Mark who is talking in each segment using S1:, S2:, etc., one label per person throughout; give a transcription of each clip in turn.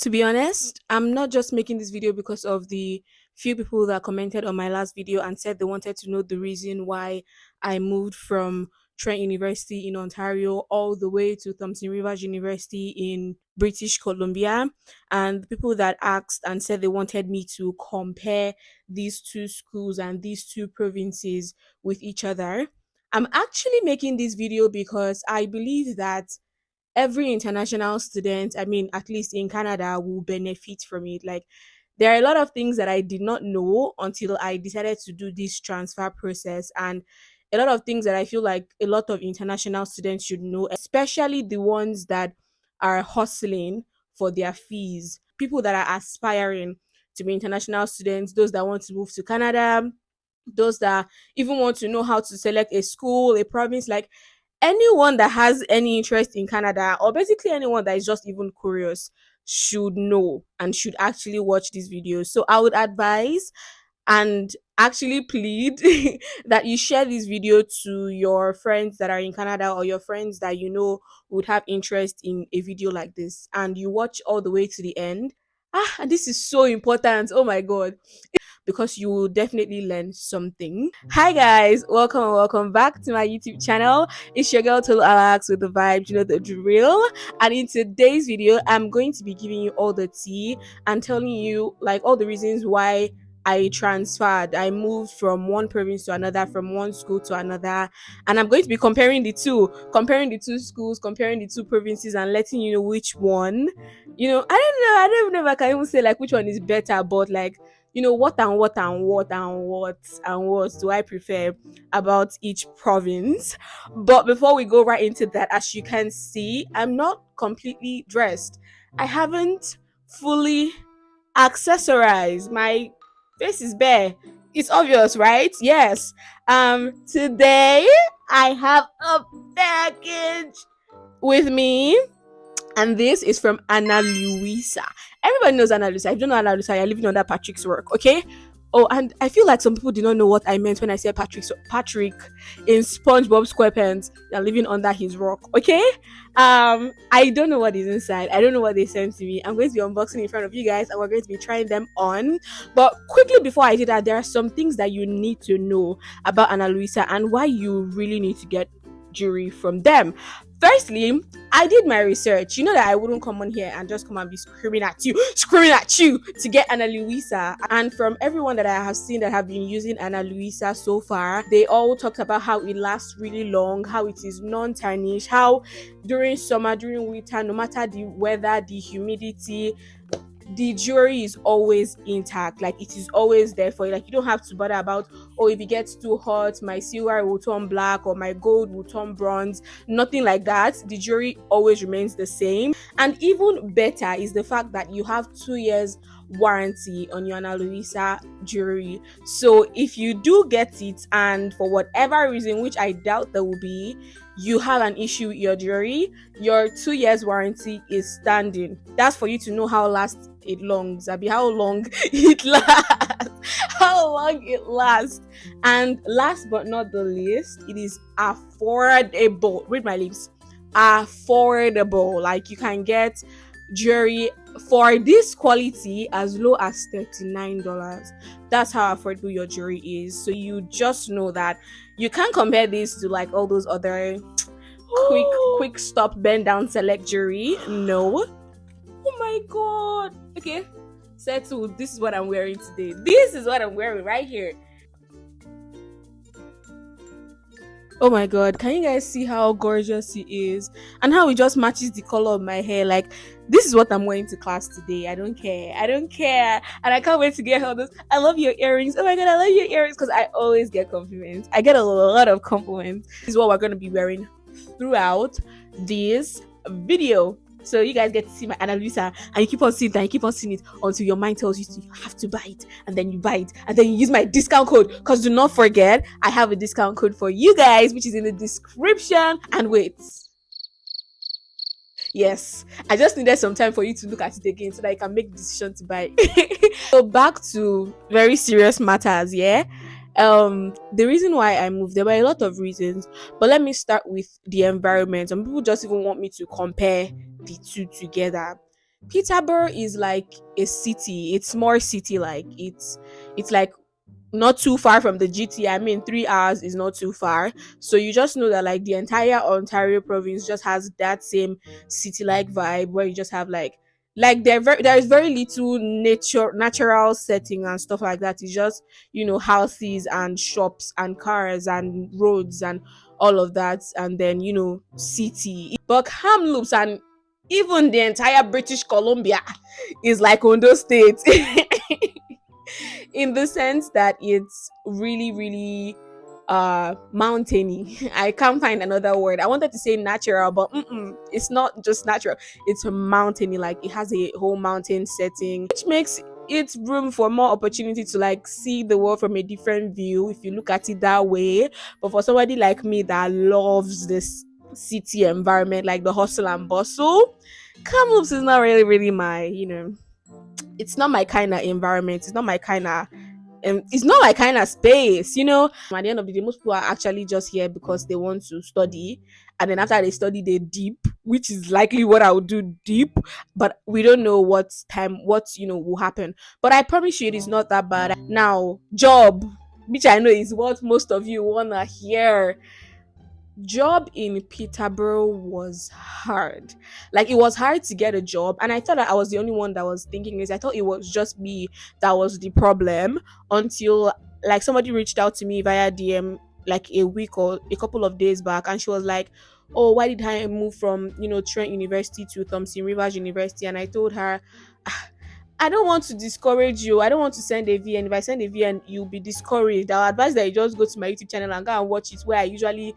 S1: To be honest, I'm not just making this video because of the few people that commented on my last video and said they wanted to know the reason why I moved from Trent University in Ontario all the way to Thompson Rivers University in British Columbia. And the people that asked and said they wanted me to compare these two schools and these two provinces with each other. I'm actually making this video because I believe that every international student, I mean, at least in Canada, will benefit from it. Like, there are a lot of things that I did not know until I decided to do this transfer process, and a lot of things that I feel like a lot of international students should know, especially the ones that are hustling for their fees, people that are aspiring to be international students, those that want to move to Canada, those that even want to know how to select a school, a province. Like, anyone that has any interest in Canada, or basically anyone that is just even curious, should know and should actually watch these videos. So I would advise and actually plead that you share this video to your friends that are in Canada, or your friends that you know would have interest in a video like this, and you watch all the way to the end. And this is so important. Oh my god, because you will definitely learn something. Hi guys, welcome and welcome back to my YouTube channel. It's your girl Tolu Alex with the vibes, you know the drill. And in today's video, I'm going to be giving you all the tea and telling you like all the reasons why I transferred. I moved from one province to another, from one school to another, and I'm going to be comparing the two schools, comparing the two provinces, and letting you know which one. I don't know if I can even say like which one is better, but like what do I prefer about each province. But before we go right into that, as you can see, I'm not completely dressed. I haven't fully accessorized. My face is bare. It's obvious, right? Yes. Today I have a package with me, and this is from Anna Luisa. Everybody knows Anna Luisa. If you don't know Anna Luisa, you're living under Patrick's work, okay? Oh, and I feel like some people did not know what I meant when I said Patrick. So Patrick in SpongeBob SquarePants, you're living under his rock, okay? I don't know what is inside. I don't know what they sent to me. I'm going to be unboxing in front of you guys, and we're going to be trying them on. But quickly before I do that, there are some things that you need to know about Anna Luisa and why you really need to get jewelry from them. Firstly, I did my research. You know that I wouldn't come on here and just come and be screaming at you to get Ana Luisa. And from everyone that I have seen that have been using Ana Luisa so far, they all talked about how it lasts really long, how it is non-tarnished, how during summer, during winter, no matter the weather, the humidity, the jewelry is always intact. Like, it is always there for you. Like, you don't have to bother about, oh, if it gets too hot, my silver will turn black or my gold will turn bronze. Nothing like that. The jewelry always remains the same. And even better is the fact that you have 2 years warranty on your Ana Luisa jewelry. So if you do get it and for whatever reason, which I doubt there will be, you have an issue with your jewelry, your 2 years warranty is standing. That's for you to know how last it longs. How long it lasts. How long it lasts. And last but not the least, it is affordable. Read my lips. Affordable. Like, you can get jewelry for this quality as low as $39. That's how affordable your jewelry is. So you just know that you can't compare this to like all those other quick stop bend down select jewelry. No. Oh my god. Okay, settle. This is what I'm wearing today. This is what I'm wearing right here. Oh my god, can you guys see how gorgeous he is and how it just matches the color of my hair? Like, this is what I'm wearing to class today. I don't care. And I can't wait to get all those. I love your earrings. Oh my god, I love your earrings, because I always get compliments. I get a lot of compliments. This is what we're going to be wearing throughout this video. So you guys get to see my Ana Luisa, and you keep on seeing that, you keep on seeing it until your mind tells you you have to buy it, and then you buy it, and then you use my discount code. Because do not forget, I have a discount code for you guys, which is in the description. And wait, yes, I just needed some time for you to look at it again so that you can make the decision to buy. So back to very serious matters, yeah. The reason why I moved, there were a lot of reasons, but let me start with the environment. Some people just even want me to compare the two together. Peterborough is like a city. It's more city like. It's like not too far from the GT. I mean, 3 hours is not too far. So you just know that like the entire Ontario province just has that same city like vibe where you just have like there is very little natural setting and stuff like that. It's just, houses and shops and cars and roads and all of that, and then city. But Kamloops and even the entire British Columbia is like Ondo State. In the sense that it's really, really mountainy. I can't find another word. I wanted to say natural, but it's not just natural. It's mountainy. Like it has a whole mountain setting, which makes it room for more opportunity to like see the world from a different view if you look at it that way. But for somebody like me that loves this city environment, like the hustle and bustle, Kamloops is not really, really my, it's not my kind of environment. It's not my kind of it's not my kind of space. At the end of the day, most people are actually just here because they want to study, and then after they study they deep, which is likely what I would do deep, but we don't know what will happen. But I promise you it is not that bad. Now, job, which I know is what most of you want to hear. Job in Peterborough was hard. Like it was hard to get a job, and I thought that I was the only one that was thinking this. I thought it was just me that was the problem until like somebody reached out to me via DM like a week or a couple of days back, and she was like, "Oh, why did I move from Trent University to Thompson Rivers University?" And I told her, "Ah, I don't want to discourage you. I don't want to send a VN. If I send a VN, you'll be discouraged. I'll advise that you just go to my YouTube channel and go and watch it, where I usually,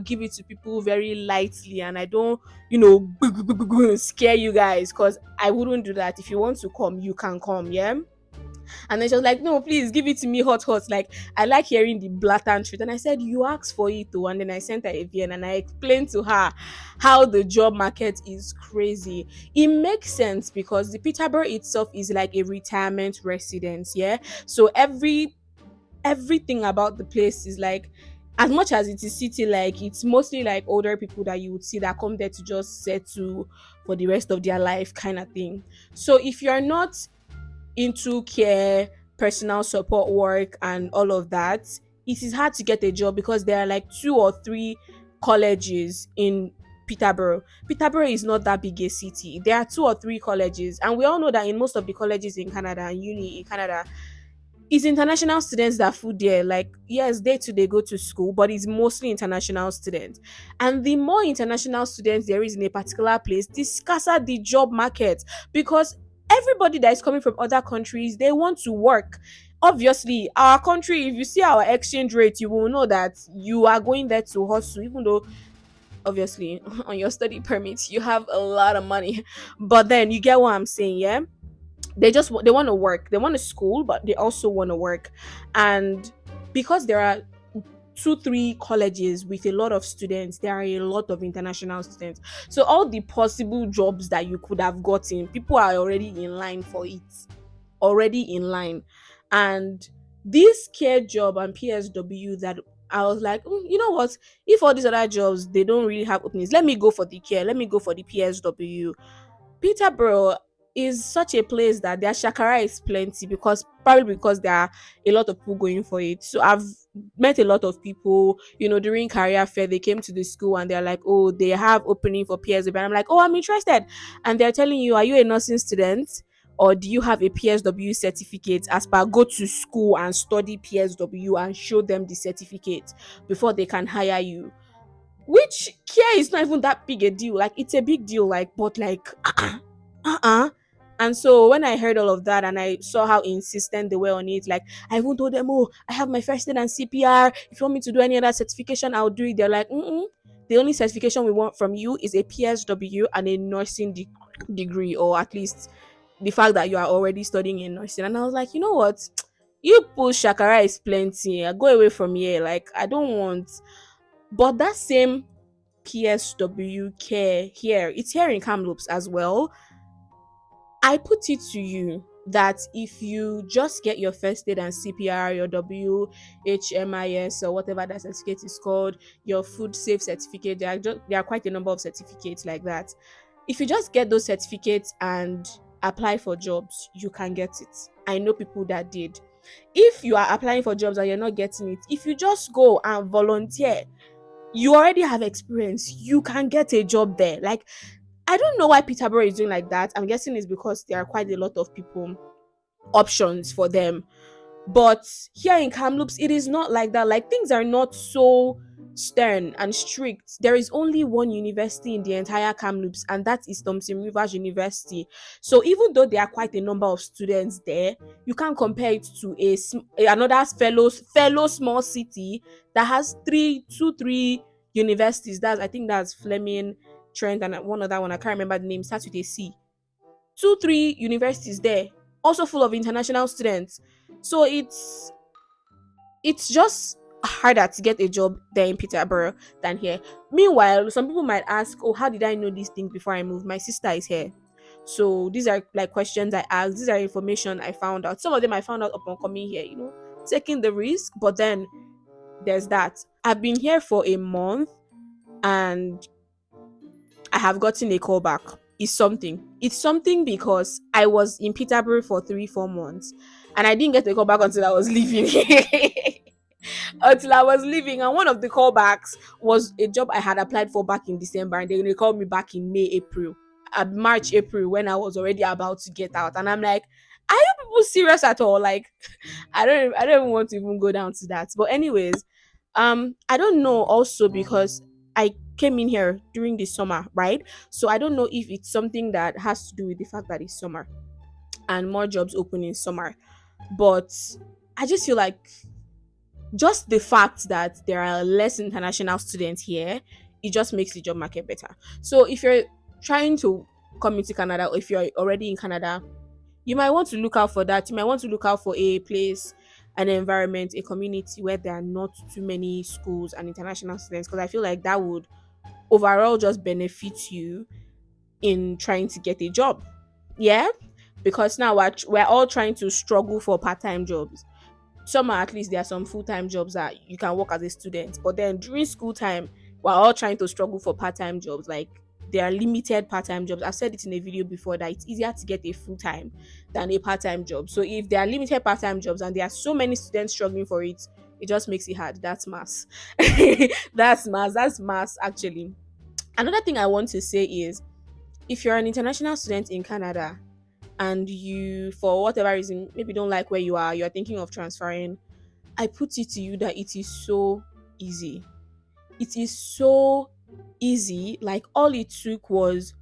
S1: give it to people very lightly, and I don't, scare you guys, because I wouldn't do that. If you want to come, you can come, yeah." And then she was like, "No, please give it to me hot, hot. Like, I like hearing the blatant truth." And I said, "You asked for it too." And then I sent her a VN and I explained to her how the job market is crazy. It makes sense because the Peterborough itself is like a retirement residence, yeah. So everything about the place is like, as much as it is city like, it's mostly like older people that you would see that come there to just settle for the rest of their life kind of thing. So if you're not into care, personal support work, and all of that, it is hard to get a job because there are like 2 or 3 colleges in Peterborough. Peterborough is not that big a city. There are 2 or 3 colleges, and we all know that in most of the colleges in Canada and uni in Canada, it's international students that food there. Like, yes, they too they go to school, but it's mostly international students. And the more international students there is in a particular place, the scarcer the job market, because everybody that is coming from other countries, they want to work. Obviously, our country, if you see our exchange rate, you will know that you are going there to hustle, even though obviously on your study permit you have a lot of money. But then you get what I'm saying, yeah. They want to work, they want to school, but they also want to work. And because there are 2 3 colleges with a lot of students, there are a lot of international students. So all the possible jobs that you could have gotten, people are already in line for it, already in line. And this care job and PSW, that I was like, you know what, if all these other jobs they don't really have openings, let me go for the care, let me go for the PSW. Peterborough is such a place that their shakara is plenty, because probably because there are a lot of people going for it. So I've met a lot of people, during career fair, they came to the school and they're like, "Oh, they have opening for PSW." And I'm like, "Oh, I'm interested." And they're telling you, "Are you a nursing student? Or do you have a PSW certificate?" As per, go to school and study PSW and show them the certificate before they can hire you. Which care is not even that big a deal. Like, it's a big deal, like, but like uh-uh. And so when I heard all of that and I saw how insistent they were on it, like, I even told them, "Oh, I have my first aid and CPR. If you want me to do any other certification, I'll do it." They're like, "The only certification we want from you is a PSW and a nursing degree, or at least the fact that you are already studying in nursing." And I was like, "You know what? You push shakara is plenty. Go away from here. Like, I don't want." But that same PSW care here, it's here in Kamloops as well. I put it to you that if you just get your first aid and CPR, your WHMIS or whatever that certificate is called, your food safe certificate, there are quite a number of certificates like that. If you just get those certificates and apply for jobs, you can get it. I know people that did. If you are applying for jobs and you're not getting it, if you just go and volunteer, you already have experience, you can get a job there. Like, I don't know why Peterborough is doing like that. I'm guessing it's because there are quite a lot of people, options for them. But here in Kamloops, it is not like that. Like, things are not so stern and strict. There is only one university in the entire Kamloops, and that is Thompson Rivers University. So even though there are quite a number of students there, you can't compare it to another fellow small city that has three universities. I think that's Fleming, Trent, and one other one. I can't remember the name. Starts with a C. Two, three universities there, also full of international students. So it's just harder to get a job there in Peterborough than here. Meanwhile, some people might ask, "Oh, how did I know these things before I moved? My sister is here." So these are like questions I asked. These are information I found out. Some of them I found out upon coming here. Taking the risk. But then there's that. I've been here for a month, and I have gotten a call back. It's something because I was in Peterborough for 3-4 months, and I didn't get a call back until I was leaving. Until I was leaving, and one of the callbacks was a job I had applied for back in December, and they called me back in March, April, when I was already about to get out. And I'm like, are you people serious at all? Like, I don't even want to even go down to that. But anyways, I don't know, also because I came in here during the summer, right? So I don't know if it's something that has to do with the fact that it's summer and more jobs open in summer. But I just feel like just the fact that there are less international students here, it just makes the job market better. So if you're trying to come into Canada, or if you're already in Canada, you might want to look out for that. You might want to look out for a place, an environment, a community where there are not too many schools and international students, because I feel like that would overall just benefit you in trying to get a job. Yeah, because now we're all trying to struggle for part-time jobs. Summer, at least there are some full-time jobs that you can work as a student, but then during school time, we're all trying to struggle for part-time jobs. Like, there are limited part-time jobs. I've said it in a video before that it's easier to get a full-time than a part-time job. So if there are limited part-time jobs and there are so many students struggling for it, it just makes it hard. That's mass. That's mass actually. Another thing I want to say is, if you're an international student in Canada and you, for whatever reason, maybe don't like where you're thinking of transferring, I put it to you that it is so easy. It is so easy. Like, all it took was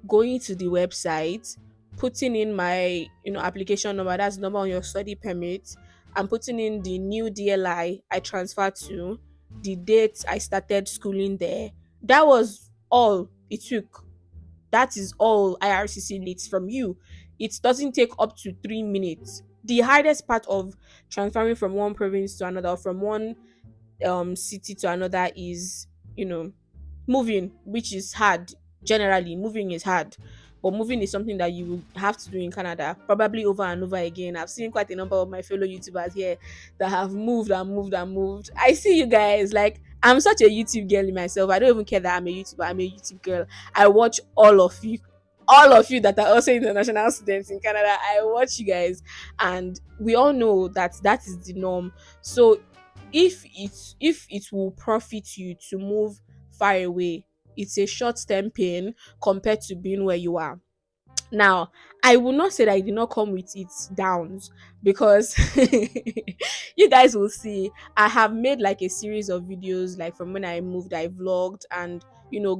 S1: going to the website, putting in my application number, that's the number on your study permit, and putting in the new DLI I transferred to, the date I started schooling there. That was all it took. That is all IRCC needs from you. It doesn't take up to 3 minutes. The hardest part of transferring from one province to another, from one city to another, is you know moving, which is hard. Generally, moving is hard, but moving is something that you will have to do in Canada, probably over and over again. I've seen quite a number of my fellow YouTubers here that have moved and moved and moved. I see you guys. Like, I'm such a YouTube girl in myself. I don't even care that I'm a YouTuber. I'm a YouTube girl. I watch all of you that are also international students in Canada. I watch you guys, and we all know that that is the norm. So if it will profit you to move far away, it's a short-term pain compared to being where you are. Now, I will not say that it did not come with its downs, because you guys will see I have made like a series of videos, like from when I moved, I vlogged, and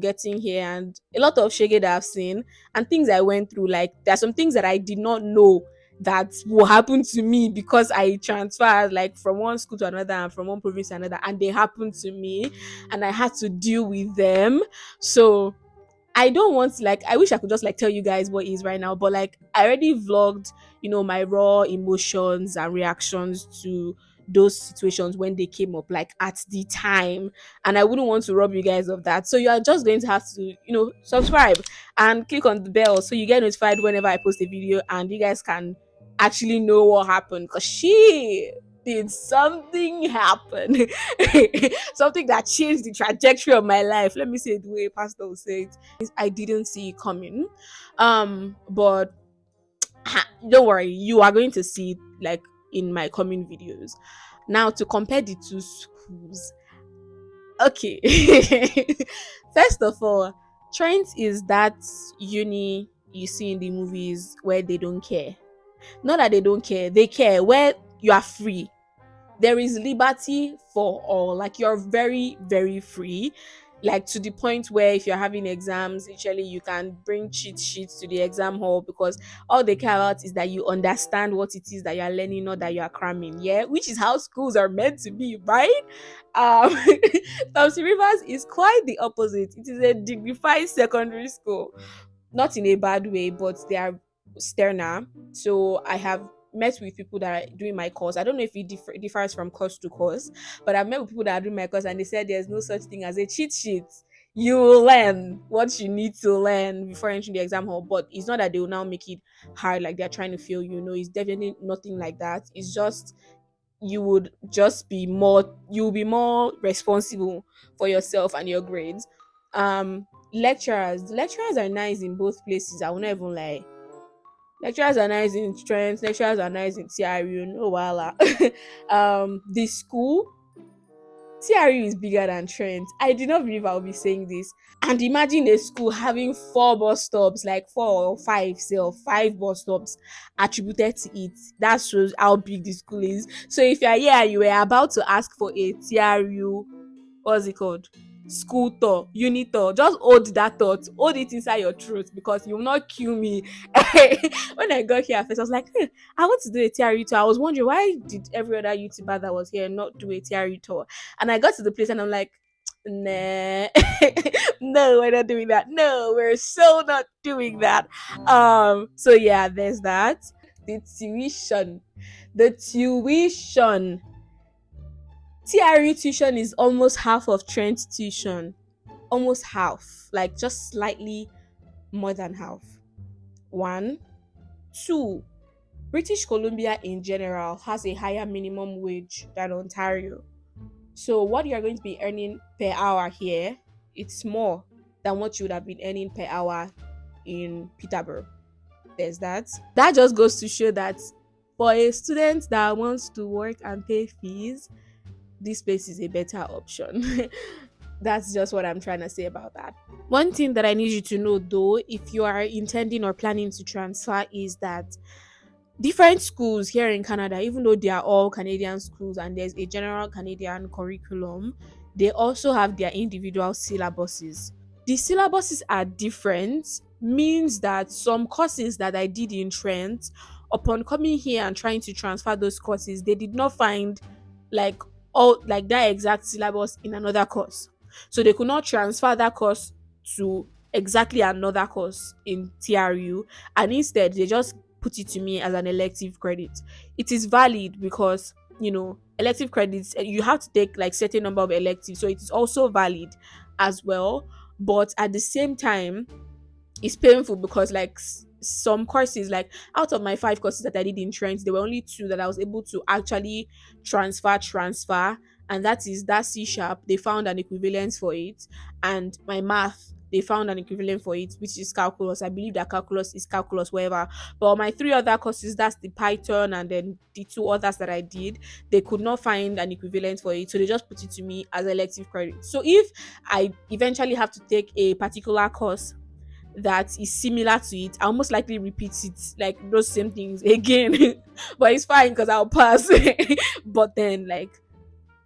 S1: getting here, and a lot of shege that I've seen and things I went through. Like, there are some things that I did not know that will happen to me because I transferred, like, from one school to another and from one province to another, and they happened to me and I had to deal with them. So I don't want to, like, I wish I could just like tell you guys what it is right now, but like, I already vlogged, my raw emotions and reactions to those situations when they came up, like, at the time, and I wouldn't want to rob you guys of that. So you are just going to have to, subscribe and click on the bell so you get notified whenever I post a video, and you guys can actually know what happened. Cause something happened. Something that changed the trajectory of my life. Let me say it the way Pastor would say it. I didn't see it coming. But don't worry, you are going to see it like in my coming videos. Now to compare the two schools. Okay. First of all, Trent is that uni you see in the movies where they don't care. Not that they don't care, they care where you are free. There is liberty for all. Like you're very, very free. Like to the point where if you're having exams, literally you can bring cheat sheets to the exam hall because all they care about is that you understand what it is that you're learning, not that you are cramming. Yeah, which is how schools are meant to be, right? Um Thompson Rivers is quite the opposite. It is a dignified secondary school, not in a bad way, but they are sterner. So I have met with people that are doing my course. I don't know if it differs from course to course, but I've met with people that are doing my course and they said there's no such thing as a cheat sheet. You will learn what you need to learn before entering the exam hall, but it's not that they will now make it hard like they're trying to fail you. No, it's definitely nothing like that. It's just you would just be more you'll be more responsible for yourself and your grades. Lecturers are nice in both places. I will not even lie. Lecturers are nice in Trent, lecturers are nice in TRU, no wala. The school, TRU is bigger than Trent. I did not believe I would be saying this. And imagine a school having four bus stops, like four or five, say, or five bus stops attributed to it. That shows how big the school is. So if you're here, you were about to ask for a TRU, what's it called? School tour, unit tour. Just hold that thought, hold it inside your throat because you will not kill me. When I got here at first, I was like, hey, I want to do a TRU tour. I was wondering why did every other YouTuber that was here not do a TRU tour? And I got to the place and I'm like, nah, no, we're not doing that. No, we're so not doing that. So yeah, there's that. The tuition. The tuition. TRU tuition is almost half of Trent tuition. Almost half. Like just slightly more than half. One. Two. British Columbia in general has a higher minimum wage than Ontario. So what you're going to be earning per hour here, it's more than what you would have been earning per hour in Peterborough. There's that. That just goes to show that for a student that wants to work and pay fees, this place is a better option. That's just what I'm trying to say about that. One thing that I need you to know though, if you are intending or planning to transfer, is that different schools here in Canada, even though they are all Canadian schools and there's a general Canadian curriculum, they also have their individual syllabuses. The syllabuses are different, means that some courses that I did in Trent, upon coming here and trying to transfer those courses, they did not find like all like that exact syllabus in another course. So they could not transfer that course to exactly another course in TRU, and instead they just put it to me as an elective credit. It is valid because elective credits, you have to take like certain number of electives, so it is also valid as well. But at the same time, it's painful because like some courses, like out of my 5 courses that I did in Trent, there were only 2 that I was able to actually transfer, and that is that C sharp. They found an equivalence for it, and my math, they found an equivalent for it, which is calculus. I believe that calculus is calculus, whatever. But on my 3 other courses, that's the Python and then the 2 others that I did, they could not find an equivalent for it, so they just put it to me as elective credit. So if I eventually have to take a particular course that is similar to it, I'll most likely repeat it, like those same things again. But it's fine because I'll pass. But then like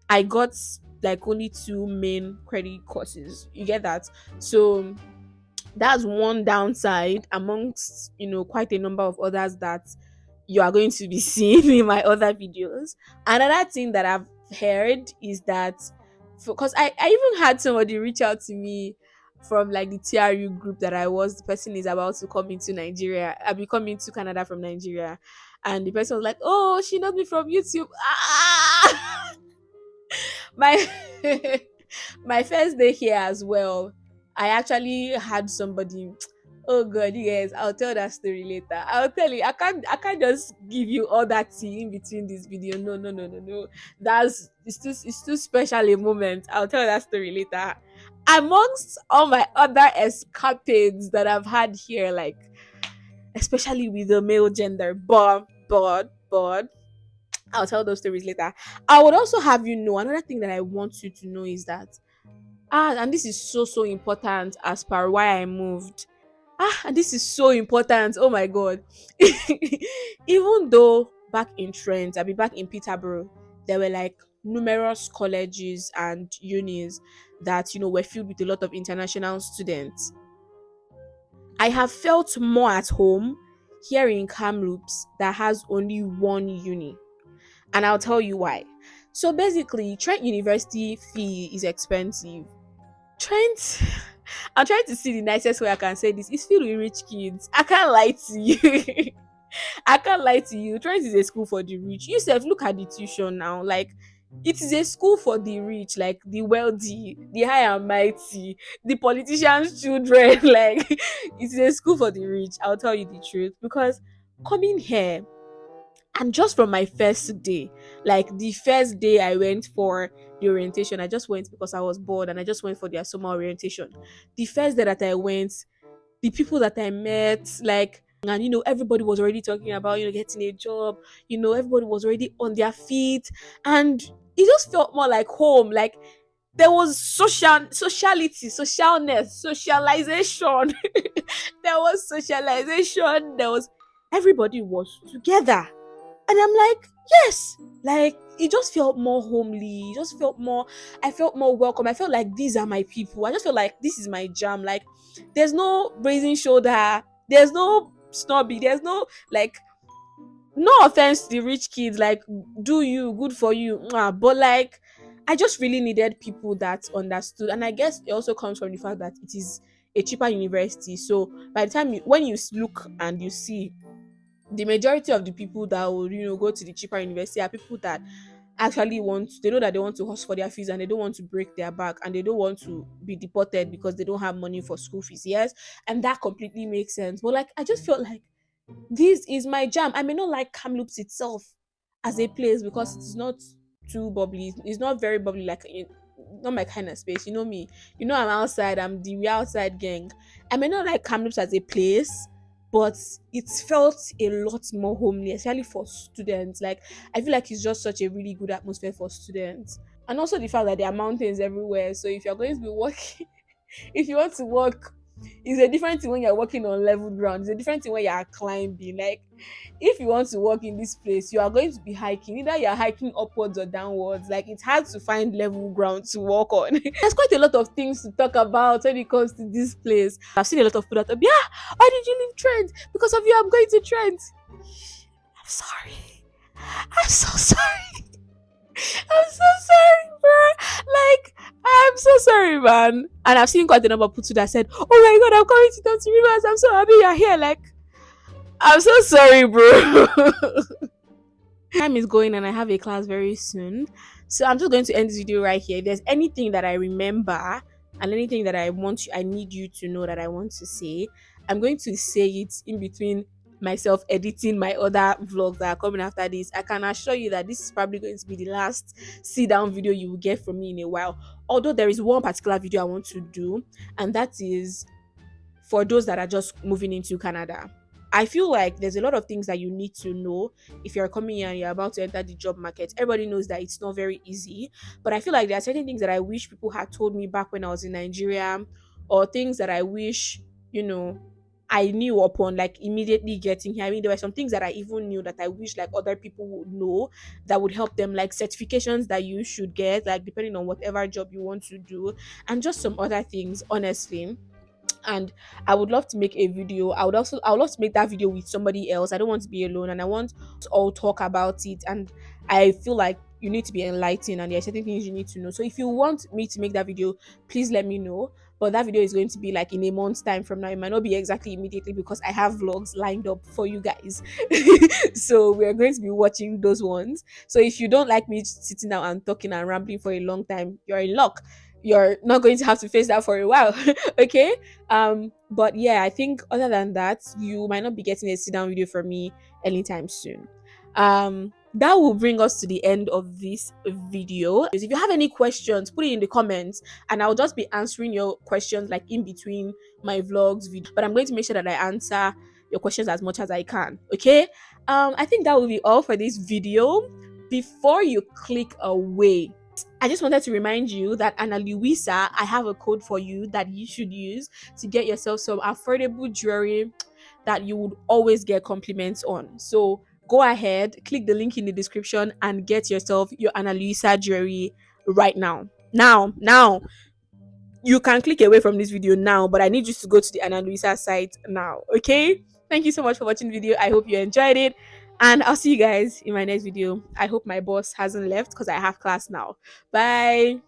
S1: I got like only 2 main credit courses. You get that? So that's one downside amongst quite a number of others that you are going to be seeing in my other videos. Another thing that I've heard is that because I even had somebody reach out to me from like the TRU group that I was. The person is about to come into Nigeria. I'll be coming to Canada from Nigeria. And the person was like, oh, she knows me from YouTube. Ah! My my first day here as well, I actually had somebody, Oh god, you guys, I'll tell that story later. I'll tell you. I can't just give you all that tea in between this video. No, no, no, no, no. It's too special a moment. I'll tell that story later. Amongst all my other escapades that I've had here, like especially with the male gender, but I'll tell those stories later. I would also have you know another thing that I want you to know is that and this is so so important as per why I moved. And this is so important. Oh my god. Even though back in Trent, I be back in Peterborough, there were like numerous colleges and unis that were filled with a lot of international students. I have felt more at home here in Kamloops that has only one uni. And I'll tell you why. So basically, Trent University fee is expensive. Trent, I'm trying to see the nicest way I can say this. It's filled with rich kids. I can't lie to you. I can't lie to you. Trent is a school for the rich. You self look at the tuition now. Like it is a school for the rich, like the wealthy, the high and mighty, the politicians' children. Like it's a school for the rich. I'll tell you the truth. Because coming here, and just from my first day, like the first day I went for the orientation, I just went because I was bored and I just went for their summer orientation. The first day that I went, the people that I met, like, and everybody was already talking about, getting a job, everybody was already on their feet, and it just felt more like home. Like, there was sociality, socialness, socialization. There was socialization, there was everybody was together. And I'm like, yes, like it just felt more homely. It just felt more, I felt more welcome. I felt like these are my people. I just felt like this is my jam. Like there's no raising shoulder, there's no snobby, there's no like no offense to the rich kids, like do you good for you. But like I just really needed people that understood. And I guess it also comes from the fact that it is a cheaper university. So by the time when you look and you see the majority of the people that will go to the cheaper university are people that actually they know that they want to hustle for their fees and they don't want to break their back and they don't want to be deported because they don't have money for school fees. Yes, and that completely makes sense. But like I just felt like this is my jam. I may not like Kamloops itself as a place because it's not too bubbly. It's not very bubbly, like not my kind of space. You know me. I'm outside. I'm the real outside gang. I may not like Kamloops as a place, but it felt a lot more homely, especially for students. Like I feel like it's just such a really good atmosphere for students. And also the fact that there are mountains everywhere. So if you're going to be walking, if you want to walk, it's a different thing when you're walking on level ground. It's a different thing when you're climbing. Like if you want to walk in this place, you are going to be hiking. Either you're hiking upwards or downwards. Like it's hard to find level ground to walk on. There's quite a lot of things to talk about when it comes to this place. I've seen a lot of people that are, yeah, why did you leave Trent? Because of you, I'm going to Trent. I'm sorry. I'm so sorry. I'm so sorry, bro. Like, I'm so sorry, man. And I've seen quite a number of people that said, "Oh my god, I'm coming to Thompson Rivers. I'm so happy you're here." Like, I'm so sorry, bro. Time is going and I have a class very soon. So I'm just going to end this video right here. If there's anything that I remember and anything that I need you to know that I want to say, I'm going to say it in between myself editing my other vlogs that are coming after this. I can assure you that this is probably going to be the last sit down video you will get from me in a while. Although there is one particular video I want to do, and that is for those that are just moving into Canada. I feel like there's a lot of things that you need to know if you're coming here and you're about to enter the job market. Everybody knows that it's not very easy, but I feel like there are certain things that I wish people had told me back when I was in Nigeria, or things that I wish, I knew upon like immediately getting here. I mean, there were some things that I even knew that I wish like other people would know that would help them, like certifications that you should get, like depending on whatever job you want to do, and just some other things, honestly. And I would love to make a video. I would love to make that video with somebody else. I don't want to be alone and I want to all talk about it. And I feel like you need to be enlightened and there are certain things you need to know. So if you want me to make that video, please let me know. But that video is going to be like in a month's time from now. It might not be exactly immediately because I have vlogs lined up for you guys. So we're going to be watching those ones. So if you don't like me sitting down and talking and rambling for a long time, you're in luck. you're not going to have to face that for a while. Okay. But yeah, I think other than that, you might not be getting a sit down video from me anytime soon. That will bring us to the end of this video. If you have any questions, put it in the comments and I'll just be answering your questions like in between my vlogs video. But I'm going to make sure that I answer your questions as much as I can. Okay. I think that will be all for this video. Before you click away, I just wanted to remind you that Ana Luisa, I have a code for you that you should use to get yourself some affordable jewelry that you would always get compliments on. So go ahead, click the link in the description and get yourself your Ana Luisa jewelry right now. Now. You can click away from this video now, but I need you to go to the Ana Luisa site now. Okay? Thank you so much for watching the video. I hope you enjoyed it. And I'll see you guys in my next video. I hope my boss hasn't left because I have class now. Bye.